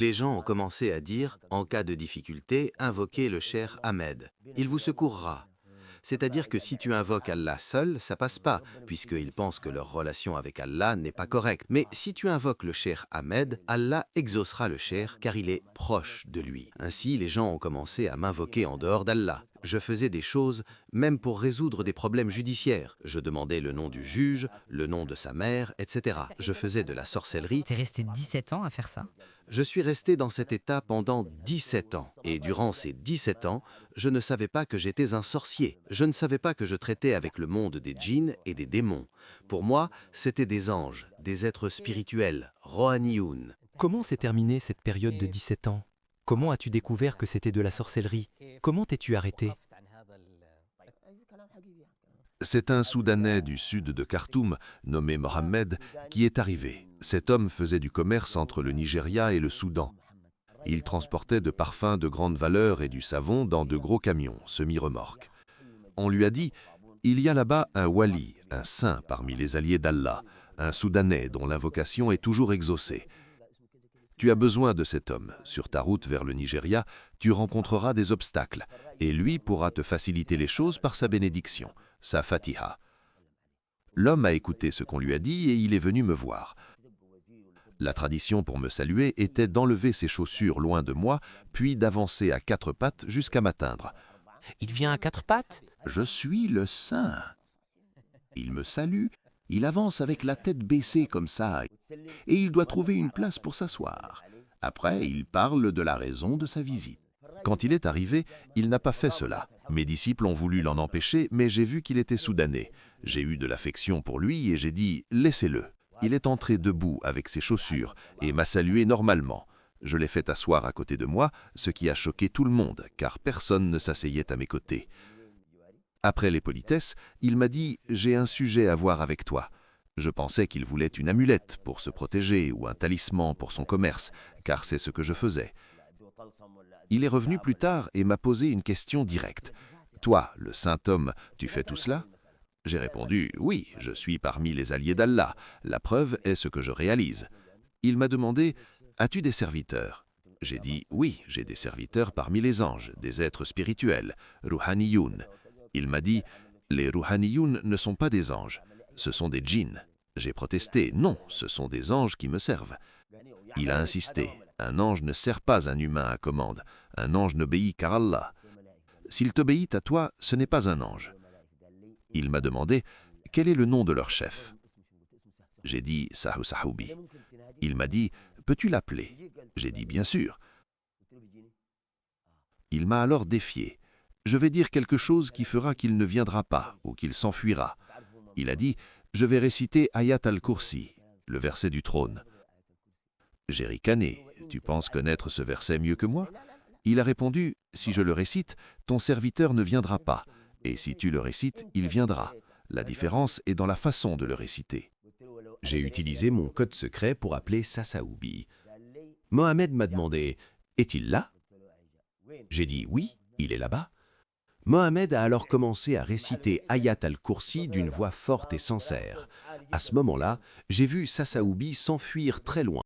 Les gens ont commencé à dire, en cas de difficulté, invoquez le cher Ahmed. Il vous secourra. C'est-à-dire que si tu invoques Allah seul, ça passe pas, puisqu'ils pensent que leur relation avec Allah n'est pas correcte. Mais si tu invoques le cher Ahmed, Allah exaucera le cher car il est proche de lui. Ainsi, les gens ont commencé à m'invoquer en dehors d'Allah. Je faisais des choses, même pour résoudre des problèmes judiciaires. Je demandais le nom du juge, le nom de sa mère, etc. Je faisais de la sorcellerie. T'es resté 17 ans à faire ça? Je suis resté dans cet état pendant 17 ans. Et durant ces 17 ans, je ne savais pas que j'étais un sorcier. Je ne savais pas que je traitais avec le monde des djinns et des démons. Pour moi, c'était des anges, des êtres spirituels, rohanioun. Comment s'est terminée cette période de 17 ans? Comment as-tu découvert que c'était de la sorcellerie? Comment t'es-tu arrêté? C'est un Soudanais du sud de Khartoum, nommé Mohamed, qui est arrivé. Cet homme faisait du commerce entre le Nigeria et le Soudan. Il transportait de parfums de grande valeur et du savon dans de gros camions, semi-remorques. On lui a dit « Il y a là-bas un wali, un saint parmi les alliés d'Allah, un Soudanais dont l'invocation est toujours exaucée. Tu as besoin de cet homme. Sur ta route vers le Nigeria, tu rencontreras des obstacles, et lui pourra te faciliter les choses par sa bénédiction, sa fatiha. » L'homme a écouté ce qu'on lui a dit et il est venu me voir. La tradition pour me saluer était d'enlever ses chaussures loin de moi, puis d'avancer à quatre pattes jusqu'à m'atteindre. Il vient à quatre pattes? Je suis le saint. Il me salue, il avance avec la tête baissée comme ça, et il doit trouver une place pour s'asseoir. Après, il parle de la raison de sa visite. Quand il est arrivé, il n'a pas fait cela. Mes disciples ont voulu l'en empêcher, mais j'ai vu qu'il était soudanais. J'ai eu de l'affection pour lui et j'ai dit « laissez-le ». Il est entré debout avec ses chaussures et m'a salué normalement. Je l'ai fait asseoir à côté de moi, ce qui a choqué tout le monde, car personne ne s'asseyait à mes côtés. Après les politesses, il m'a dit « j'ai un sujet à voir avec toi ». Je pensais qu'il voulait une amulette pour se protéger ou un talisman pour son commerce, car c'est ce que je faisais. Il est revenu plus tard et m'a posé une question directe. « Toi, le saint homme, tu fais tout cela ?» J'ai répondu « Oui, je suis parmi les alliés d'Allah. La preuve est ce que je réalise. » Il m'a demandé « As-tu des serviteurs ?» J'ai dit « Oui, j'ai des serviteurs parmi les anges, des êtres spirituels, ruhaniyoun. » Il m'a dit « Les ruhaniyoun ne sont pas des anges, ce sont des djinns. » J'ai protesté « Non, ce sont des anges qui me servent. » Il a insisté « Un ange ne sert pas un humain à commande, un ange n'obéit qu'à Allah. S'il t'obéit à toi, ce n'est pas un ange. » Il m'a demandé « Quel est le nom de leur chef ?» J'ai dit « Sahu Sahoubi ». Il m'a dit « Peux-tu l'appeler ?» J'ai dit « Bien sûr ». Il m'a alors défié. « Je vais dire quelque chose qui fera qu'il ne viendra pas ou qu'il s'enfuira. » Il a dit « Je vais réciter Ayat al-Kursi, le verset du trône. » J'ai ricané. « Tu penses connaître ce verset mieux que moi ?» Il a répondu « Si je le récite, ton serviteur ne viendra pas. Et si tu le récites, il viendra. La différence est dans la façon de le réciter. » J'ai utilisé mon code secret pour appeler Sassaoubi. Mohamed m'a demandé « Est-il là ?» J'ai dit « Oui, il est là-bas. » Mohamed a alors commencé à réciter Ayat al-Kursi d'une voix forte et sincère. À ce moment-là, j'ai vu Sassaoubi s'enfuir très loin.